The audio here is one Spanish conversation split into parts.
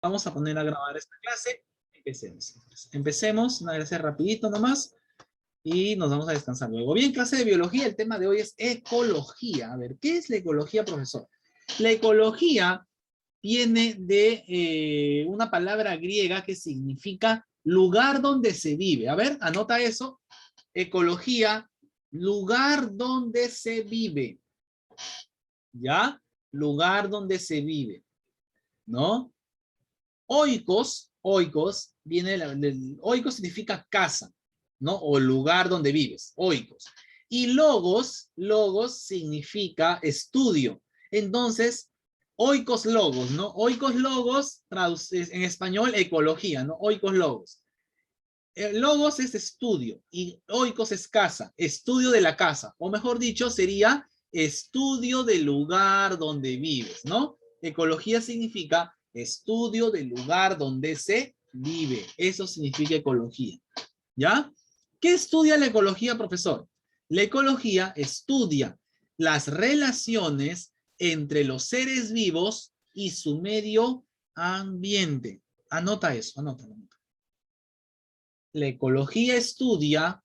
Vamos a poner a grabar esta clase. Empecemos. Empecemos, una clase rapidito nomás. Y nos vamos a descansar luego. Bien, clase de biología. El tema de hoy es ecología. A ver, ¿qué es la ecología, profesor? La ecología viene de una palabra griega que significa lugar donde se vive. A ver, anota eso. Ecología, lugar donde se vive. ¿Ya? Lugar donde se vive. ¿No? Oikos, viene del oikos significa casa, ¿no? O lugar donde vives, oikos. Y logos significa estudio. Entonces, oikos logos, ¿no? Oikos logos, en español, ecología, ¿no? Oikos logos. Logos es estudio y oikos es casa, estudio de la casa. O mejor dicho, sería estudio del lugar donde vives, ¿no? Ecología significa estudio del lugar donde se vive. Eso significa ecología. ¿Ya? ¿Qué estudia la ecología, profesor? La ecología estudia las relaciones entre los seres vivos y su medio ambiente. Anota eso, anótalo. La ecología estudia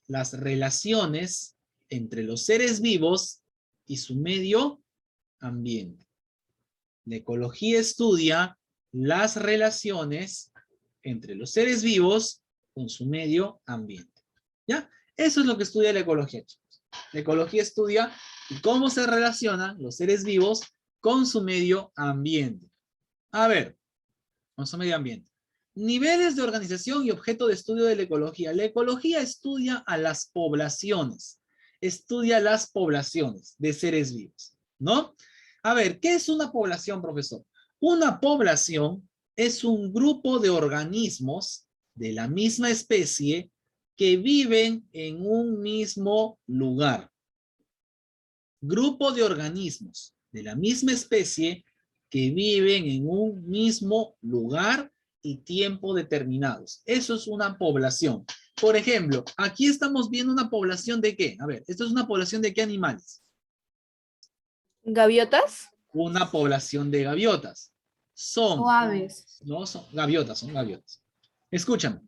las relaciones entre los seres vivos y su medio ambiente. La ecología estudia las relaciones entre los seres vivos con su medio ambiente. ¿Ya? Eso es lo que estudia la ecología, chicos. La ecología estudia cómo se relacionan los seres vivos con su medio ambiente. A ver, con su medio ambiente. Niveles de organización y objeto de estudio de la ecología. La ecología estudia a las poblaciones. Estudia las poblaciones de seres vivos, ¿no? A ver, ¿qué es una población, profesor? Una población es un grupo de organismos de la misma especie que viven en un mismo lugar. Grupo de organismos de la misma especie que viven en un mismo lugar y tiempo determinados. Eso es una población. Por ejemplo, aquí estamos viendo una población de ¿qué? A ver, ¿esto es una población de qué animales? ¿Gaviotas? Una población de gaviotas. O aves. No son gaviotas, son gaviotas. Escúchame.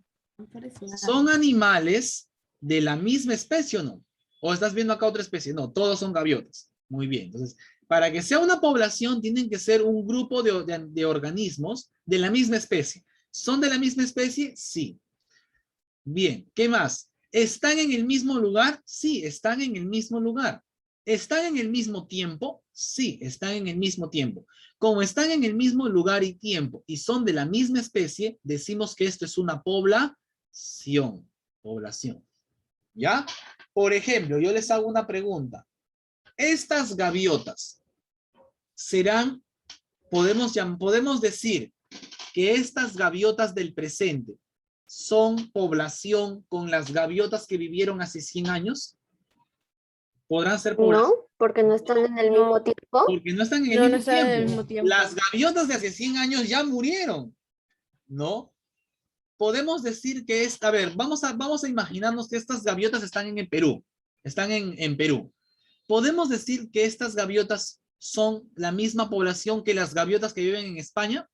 ¿Son animales de la misma especie o no? ¿O estás viendo acá otra especie? No, todos son gaviotas. Muy bien. Entonces, para que sea una población, tienen que ser un grupo de organismos de la misma especie. ¿Son de la misma especie? Sí. Bien, ¿qué más? ¿Están en el mismo lugar? Sí, están en el mismo lugar. ¿Están en el mismo tiempo? Sí, están en el mismo tiempo. Como están en el mismo lugar y tiempo y son de la misma especie, decimos que esto es una población. Población. ¿Ya? Por ejemplo, yo les hago una pregunta. Estas gaviotas serán, podemos decir que estas gaviotas del presente son población con las gaviotas que vivieron hace 100 años? ¿Podrán ser población? No, porque no están en el mismo tiempo. Porque no están en el No, mismo no están en el tiempo. mismo tiempo. Las gaviotas de hace 100 años ya murieron, ¿no? Podemos decir que es, a ver, vamos a imaginarnos que estas gaviotas están en el Perú, están en Perú. ¿Podemos decir que estas gaviotas son la misma población que las gaviotas que viven en España?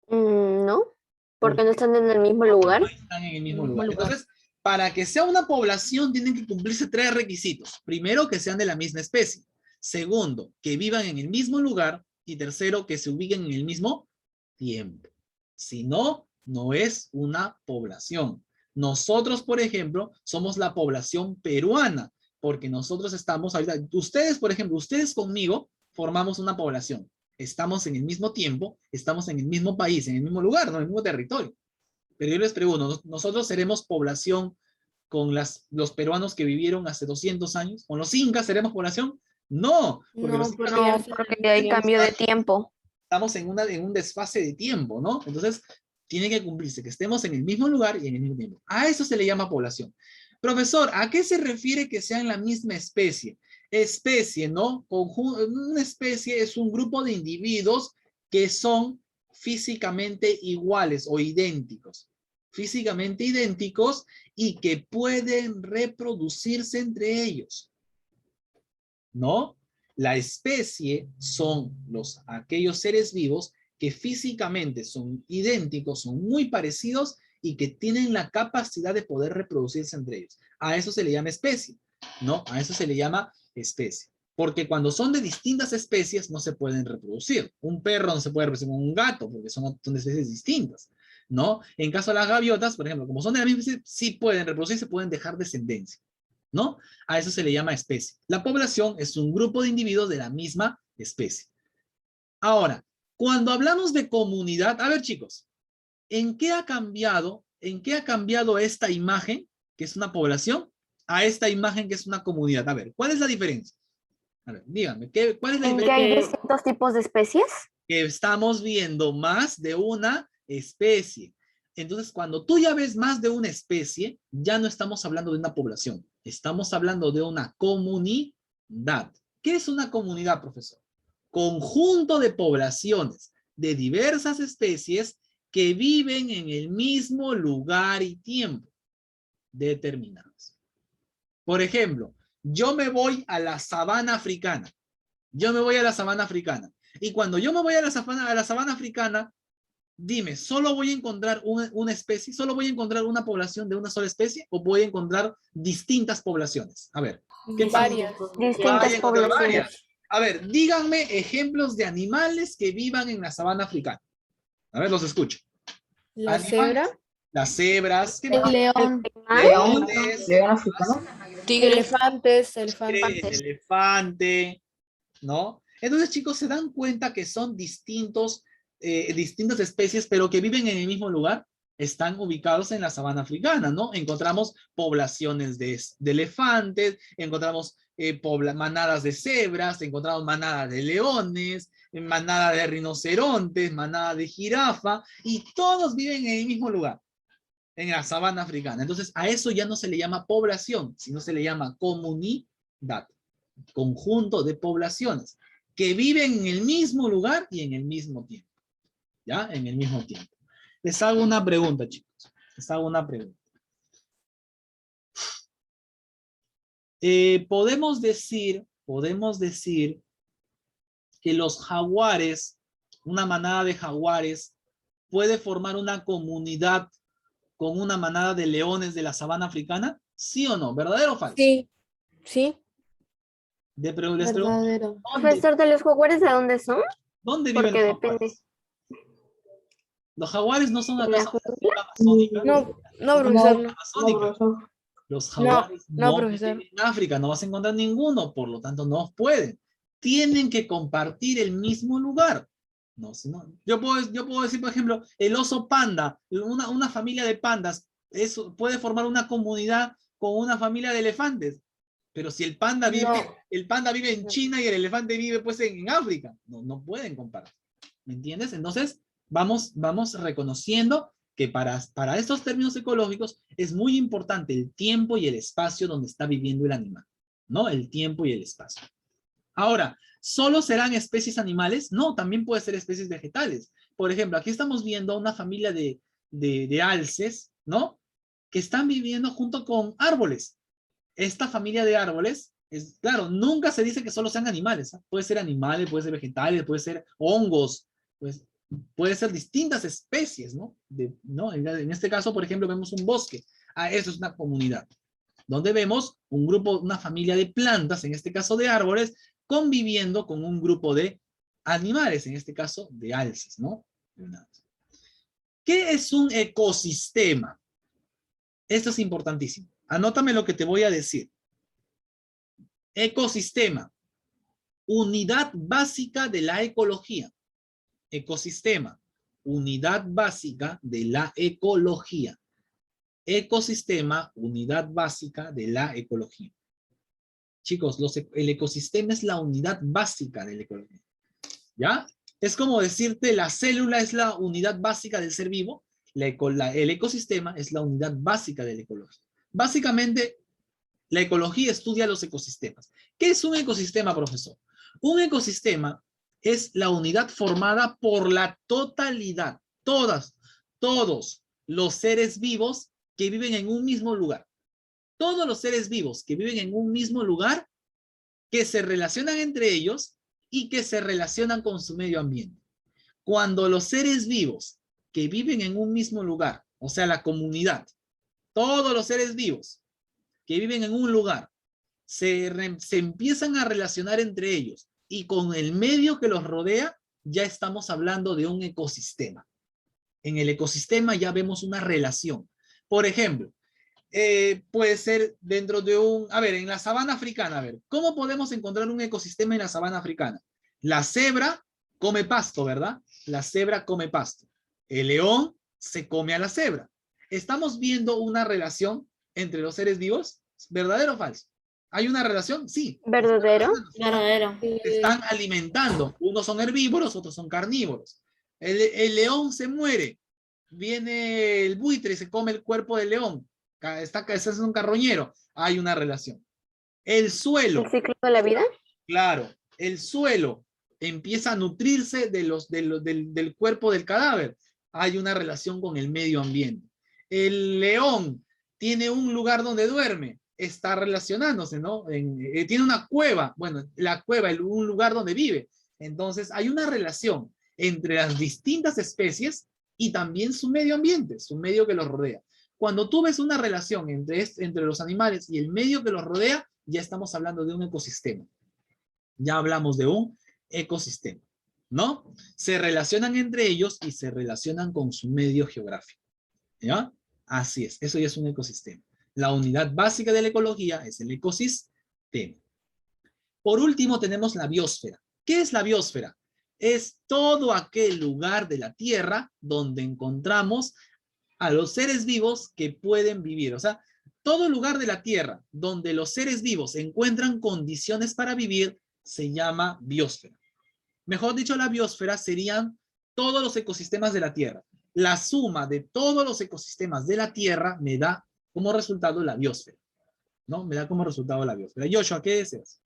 No, porque no están en el mismo lugar. No están en el mismo lugar. Entonces, para que sea una población tienen que cumplirse 3 requisitos. Primero, que sean de la misma especie. Segundo, que vivan en el mismo lugar. Y tercero, que se ubiquen en el mismo tiempo. Si no, no es una población. Nosotros, por ejemplo, somos la población peruana, porque nosotros estamos ahorita, ustedes, por ejemplo, ustedes conmigo formamos una población. Estamos en el mismo tiempo, estamos en el mismo país, en el mismo lugar, no en el mismo territorio. Pero yo les pregunto, ¿nosotros seremos población con los peruanos que vivieron hace 200 años? ¿Con los incas seremos población? No, porque No, los incas No, porque hay cambio de tiempo. estamos en un desfase de tiempo, ¿no? Entonces, tiene que cumplirse que estemos en el mismo lugar y en el mismo tiempo. A eso se le llama población. Profesor, ¿a qué se refiere que sean la misma especie? Especie, ¿no? Una especie es un grupo de individuos que son físicamente iguales o idénticos. Físicamente idénticos y que pueden reproducirse entre ellos, ¿no? La especie son aquellos seres vivos que físicamente son idénticos, son muy parecidos y que tienen la capacidad de poder reproducirse entre ellos. A eso se le llama especie, ¿no? A eso se le llama especie. Porque cuando son de distintas especies no se pueden reproducir. Un perro no se puede reproducir con un gato porque son especies distintas, ¿no? En caso de las gaviotas, por ejemplo, como son de la misma especie, sí pueden reproducirse, pueden dejar descendencia, ¿no? A eso se le llama especie. La población es un grupo de individuos de la misma especie. Ahora, cuando hablamos de comunidad, a ver chicos, ¿en qué ha cambiado esta imagen, que es una población, a esta imagen que es una comunidad? A ver, ¿cuál es la diferencia? A ver, díganme, ¿cuál es la ¿En diferencia? que hay distintos tipos de especies? Que estamos viendo más de una especie. Entonces, cuando tú ya ves más de una especie, ya no estamos hablando de una población, estamos hablando de una comunidad. ¿Qué es una comunidad, profesor? Conjunto de poblaciones de diversas especies que viven en el mismo lugar y tiempo determinados. Por ejemplo, yo me voy a la sabana africana. Y cuando yo me voy a la sabana africana, dime, ¿solo voy a encontrar una especie? ¿Solo voy a encontrar una población de una sola especie? ¿O voy a encontrar distintas poblaciones? A ver. ¿Qué pasa? Distintas poblaciones. Varias. A ver, díganme ejemplos de animales que vivan en la sabana africana. A ver, los escucho. La cebra. Las cebras. ¿Qué El más? león. Leones. León africano. Elefantes. Elefante, ¿no? Entonces, chicos, se dan cuenta que son distintas especies, pero que viven en el mismo lugar. Están ubicados en la sabana africana, ¿no? Encontramos poblaciones de elefantes, encontramos manadas de cebras, encontramos manadas de leones, manadas de rinocerontes, manadas de jirafa, y todos viven en el mismo lugar, en la sabana africana. Entonces, a eso ya no se le llama población, sino se le llama comunidad, conjunto de poblaciones que viven en el mismo lugar y en el mismo tiempo. ¿Ya? En el mismo tiempo. Les hago una pregunta, chicos. Les hago una pregunta. Podemos decir que los jaguares, una manada de jaguares, puede formar una comunidad con una manada de leones de la sabana africana? ¿Sí o no? ¿Verdadero o falso? Sí. Sí. Les pregunto, Verdadero. Profesor, ¿de los jaguares de dónde son? ¿dónde viven Porque los depende. jaguares? ¿Los jaguares no son ¿De acaso la de la selva amazónica? No, profesor, no. Amazónica. Los jaguares No, profesor. viven en África, no vas a encontrar ninguno, por lo tanto no pueden. Tienen que compartir el mismo lugar. No, si no, yo puedo decir, por ejemplo, el oso panda, una familia de pandas, eso puede formar una comunidad con una familia de elefantes. Pero si el panda vive en China y el elefante vive pues en África, no pueden compartir. ¿Me entiendes? Entonces, vamos reconociendo que para estos términos ecológicos es muy importante el tiempo y el espacio donde está viviendo el animal, ¿no? El tiempo y el espacio. Ahora, ¿solo serán especies animales? No, también puede ser especies vegetales. Por ejemplo, aquí estamos viendo una familia de alces, ¿no? Que están viviendo junto con árboles. Esta familia de árboles, claro, nunca se dice que solo sean animales, ¿eh? Puede ser animales, puede ser vegetales, puede ser hongos, pues, puede ser distintas especies, ¿no? En este caso, por ejemplo, vemos un bosque. Eso es una comunidad, donde vemos un grupo, una familia de plantas, en este caso de árboles, conviviendo con un grupo de animales, en este caso de alces, ¿no? ¿Qué es un ecosistema? Esto es importantísimo. Anótame lo que te voy a decir. Ecosistema, unidad básica de la ecología. Ecosistema, unidad básica de la ecología. Ecosistema, unidad básica de la ecología. Chicos, el ecosistema es la unidad básica de la ecología. ¿Ya? Es como decirte, la célula es la unidad básica del ser vivo. El ecosistema es la unidad básica de la ecología. Básicamente, la ecología estudia los ecosistemas. ¿Qué es un ecosistema, profesor? Un ecosistema es la unidad formada por la totalidad, todos los seres vivos que viven en un mismo lugar. Todos los seres vivos que viven en un mismo lugar, que se relacionan entre ellos y que se relacionan con su medio ambiente. Cuando los seres vivos que viven en un mismo lugar, o sea, la comunidad, todos los seres vivos que viven en un lugar, se empiezan a relacionar entre ellos y con el medio que los rodea, ya estamos hablando de un ecosistema. En el ecosistema ya vemos una relación. Por ejemplo, puede ser dentro de en la sabana africana, ¿cómo podemos encontrar un ecosistema en la sabana africana? La cebra come pasto, ¿verdad? La cebra come pasto. El león se come a la cebra. ¿Estamos viendo una relación entre los seres vivos? ¿Verdadero o falso? ¿Hay una relación? Sí. ¿Verdadero? Verdadero. Se están alimentando. Unos son herbívoros, otros son carnívoros. El león se muere. Viene el buitre y se come el cuerpo del león. Ese es un carroñero. Hay una relación. El suelo. ¿El ciclo de la vida? Claro. El suelo empieza a nutrirse del cuerpo del cadáver. Hay una relación con el medio ambiente. El león tiene un lugar donde duerme. Está relacionándose, ¿no? Tiene una cueva. Bueno, la cueva es un lugar donde vive. Entonces, hay una relación entre las distintas especies y también su medio ambiente, su medio que los rodea. Cuando tú ves una relación entre los animales y el medio que los rodea, ya estamos hablando de un ecosistema. Ya hablamos de un ecosistema, ¿no? Se relacionan entre ellos y se relacionan con su medio geográfico, ¿ya? Así es, eso ya es un ecosistema. La unidad básica de la ecología es el ecosistema. Por último, tenemos la biosfera. ¿Qué es la biosfera? Es todo aquel lugar de la Tierra donde encontramos a los seres vivos que pueden vivir. O sea, todo lugar de la Tierra donde los seres vivos encuentran condiciones para vivir se llama biosfera. Mejor dicho, la biosfera serían todos los ecosistemas de la Tierra. La suma de todos los ecosistemas de la Tierra me da como resultado la biosfera, ¿no? Me da como resultado la biosfera. Joshua, ¿qué deseas?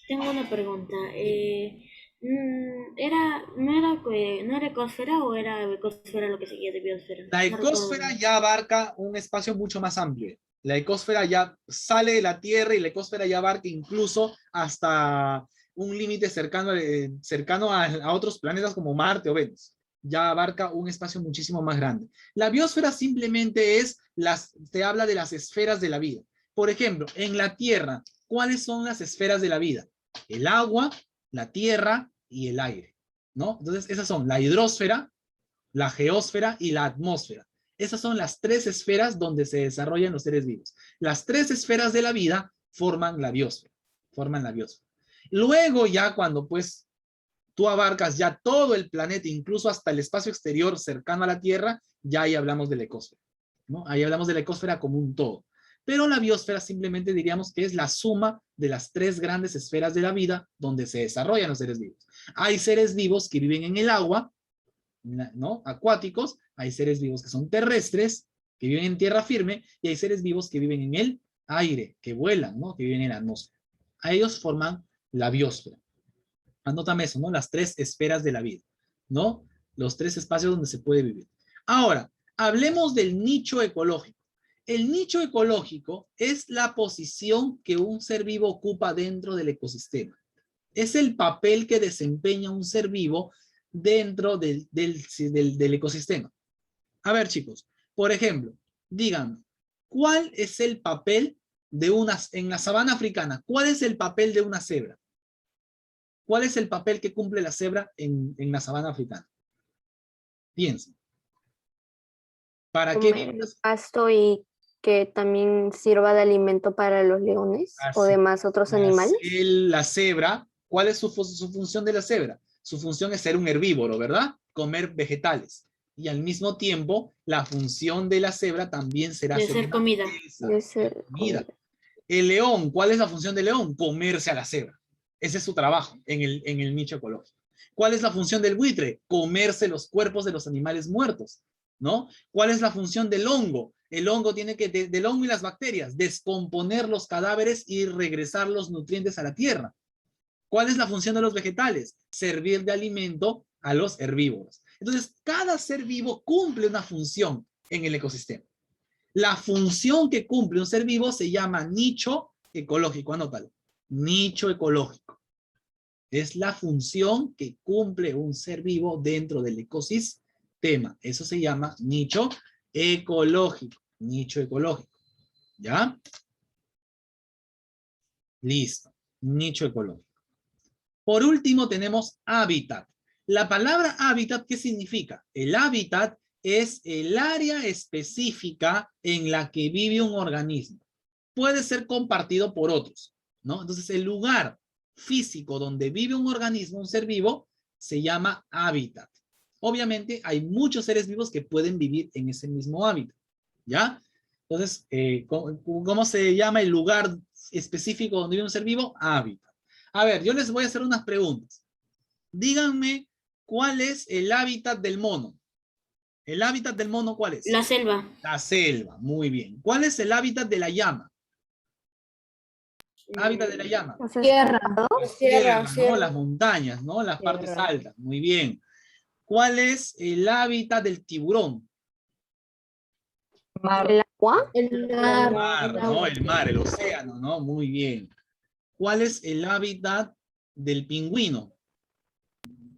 Tengo una pregunta. ¿No era ecosfera o era ecosfera lo que seguía de biosfera? La No recuerdo ecosfera bien. ya abarca un espacio mucho más amplio. La ecosfera ya sale de la Tierra y la ecosfera ya abarca incluso hasta un límite cercano a otros planetas como Marte o Venus. Ya abarca un espacio muchísimo más grande. La biosfera simplemente te habla de las esferas de la vida. Por ejemplo, en la Tierra, ¿cuáles son las esferas de la vida? El agua, la tierra y el aire, ¿no? Entonces, esas son la hidrosfera, la geósfera y la atmósfera. Esas son las tres esferas donde se desarrollan los seres vivos. Las tres esferas de la vida forman la biosfera. Luego ya cuando pues tú abarcas ya todo el planeta, incluso hasta el espacio exterior cercano a la Tierra, ya ahí hablamos de la ecosfera, ¿no? Ahí hablamos de la ecosfera como un todo. Pero la biosfera simplemente diríamos que es la suma de las tres grandes esferas de la vida donde se desarrollan los seres vivos. Hay seres vivos que viven en el agua, ¿no? Acuáticos, hay seres vivos que son terrestres, que viven en tierra firme, y hay seres vivos que viven en el aire, que vuelan, ¿no? Que viven en la atmósfera. A ellos forman la biosfera. Anótame eso, ¿no? Las tres esferas de la vida, ¿no? Los tres espacios donde se puede vivir. Ahora, hablemos del nicho ecológico. El nicho ecológico es la posición que un ser vivo ocupa dentro del ecosistema. Es el papel que desempeña un ser vivo dentro del ecosistema. A ver, chicos, por ejemplo, díganme, ¿cuál es el papel en la sabana africana? ¿Cuál es el papel de una cebra? ¿Cuál es el papel que cumple la cebra en la sabana africana? Piensen. ¿Para qué? Comer el pasto y que también sirva de alimento para los leones o demás otros animales. La cebra, ¿cuál es su función de la cebra? Su función es ser un herbívoro, ¿verdad? Comer vegetales. Y al mismo tiempo, la función de la cebra también será De ser comida. De ser comida. El león, ¿cuál es la función del león? Comerse a la cebra. Ese es su trabajo en el nicho ecológico. ¿Cuál es la función del buitre? Comerse los cuerpos de los animales muertos, ¿no? ¿Cuál es la función del hongo? El hongo tiene que, del hongo y las bacterias, descomponer los cadáveres y regresar los nutrientes a la tierra. ¿Cuál es la función de los vegetales? Servir de alimento a los herbívoros. Entonces, cada ser vivo cumple una función en el ecosistema. La función que cumple un ser vivo se llama nicho ecológico, anótalo. Nicho ecológico. Es la función que cumple un ser vivo dentro del ecosistema. Eso se llama nicho ecológico. Nicho ecológico. ¿Ya? Listo. Nicho ecológico. Por último tenemos hábitat. La palabra hábitat, ¿qué significa? El hábitat es el área específica en la que vive un organismo. Puede ser compartido por otros, ¿no? Entonces, el lugar físico donde vive un organismo, un ser vivo, se llama hábitat. Obviamente, hay muchos seres vivos que pueden vivir en ese mismo hábitat, ¿ya? Entonces, ¿cómo se llama el lugar específico donde vive un ser vivo? Hábitat. A ver, yo les voy a hacer unas preguntas. Díganme, ¿cuál es el hábitat del mono? ¿El hábitat del mono cuál es? La selva. La selva, muy bien. ¿Cuál es el hábitat de la llama? Hábitat de la llama. Tierra. Las tierras, ¿no? Las montañas, ¿no? Las partes Tierra. altas, muy bien. ¿Cuál es el hábitat del tiburón? El agua. El Mar, ¿no? El mar, el océano, ¿no? Muy bien. ¿Cuál es el hábitat del pingüino?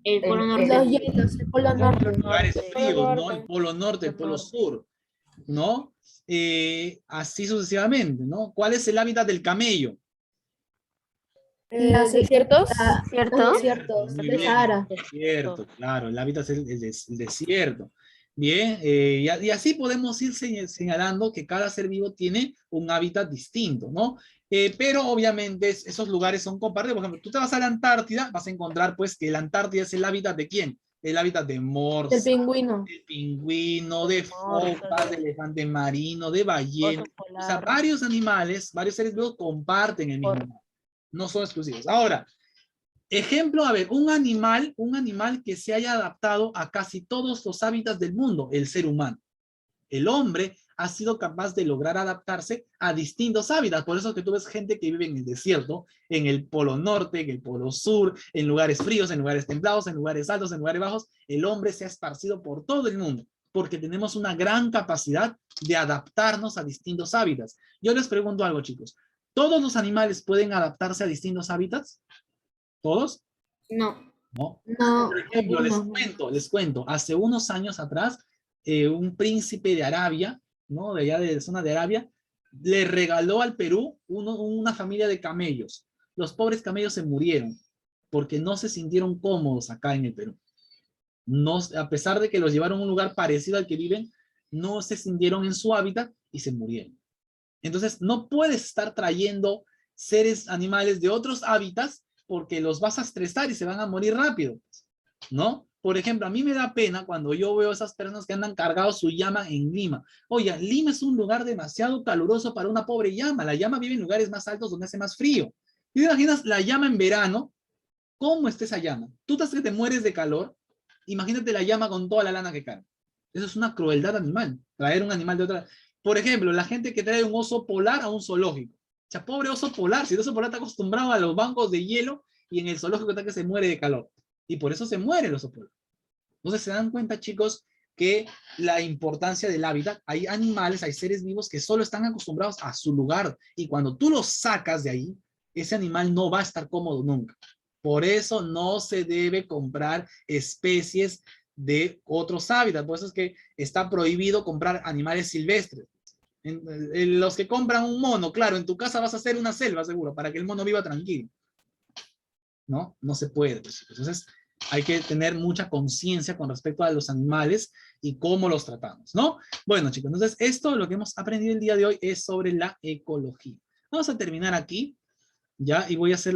El polo norte. Los hielos, el polo norte. Lugares fríos, ¿no? norte. El polo norte, el polo norte. sur, ¿no? Así sucesivamente, ¿no? ¿Cuál es el hábitat del camello? ¿Desiertos? ¿Cierto? Desiertos. Muy De bien, Sahara. desierto, claro, el hábitat es el desierto. Bien, y así podemos ir señalando que cada ser vivo tiene un hábitat distinto, ¿no? Pero obviamente esos lugares son compartidos. Por ejemplo, tú te vas a la Antártida, vas a encontrar pues que la Antártida es el hábitat ¿de quién? El hábitat de morsa, El pingüino. de pingüino, de foca, de elefante marino, de ballena. O sea, varios animales, varios seres vivos comparten el mismo hábitat. No son exclusivos. Ahora, ejemplo, a ver, un animal que se haya adaptado a casi todos los hábitats del mundo, el ser humano. El hombre ha sido capaz de lograr adaptarse a distintos hábitats. Por eso es que tú ves gente que vive en el desierto, en el polo norte, en el polo sur, en lugares fríos, en lugares templados, en lugares altos, en lugares bajos. El hombre se ha esparcido por todo el mundo porque tenemos una gran capacidad de adaptarnos a distintos hábitats. Yo les pregunto algo, chicos. ¿Todos los animales pueden adaptarse a distintos hábitats? ¿Todos? No. No. No. Por ejemplo, les cuento, hace unos años atrás, un príncipe de Arabia, ¿no? De allá de la zona de Arabia, le regaló al Perú una familia de camellos. Los pobres camellos se murieron porque no se sintieron cómodos acá en el Perú. No, a pesar de que los llevaron a un lugar parecido al que viven, no se sintieron en su hábitat y se murieron. Entonces, no puedes estar trayendo seres, animales de otros hábitats porque los vas a estresar y se van a morir rápido, ¿no? Por ejemplo, a mí me da pena cuando yo veo a esas personas que andan cargados su llama en Lima. Oye, Lima es un lugar demasiado caluroso para una pobre llama. La llama vive en lugares más altos donde hace más frío. ¿Y te imaginas la llama en verano? ¿Cómo está esa llama? Tú estás que te mueres de calor. Imagínate la llama con toda la lana que cae. Eso es una crueldad animal. Traer un animal de otra... Por ejemplo, la gente que trae un oso polar a un zoológico. O sea, pobre oso polar. Si el oso polar está acostumbrado a los bancos de hielo y en el zoológico está que se muere de calor. Y por eso se muere el oso polar. Entonces se dan cuenta, chicos, que la importancia del hábitat, hay animales, hay seres vivos que solo están acostumbrados a su lugar. Y cuando tú los sacas de ahí, ese animal no va a estar cómodo nunca. Por eso no se debe comprar especies de otros hábitats. Por eso es que está prohibido comprar animales silvestres. Los que compran un mono, claro, en tu casa vas a hacer una selva seguro, para que el mono viva tranquilo. ¿No? No se puede. Entonces hay que tener mucha conciencia con respecto a los animales y cómo los tratamos, ¿no? Bueno, chicos, entonces esto, lo que hemos aprendido el día de hoy es sobre la ecología. Vamos a terminar aquí, ¿ya? Y voy a hacer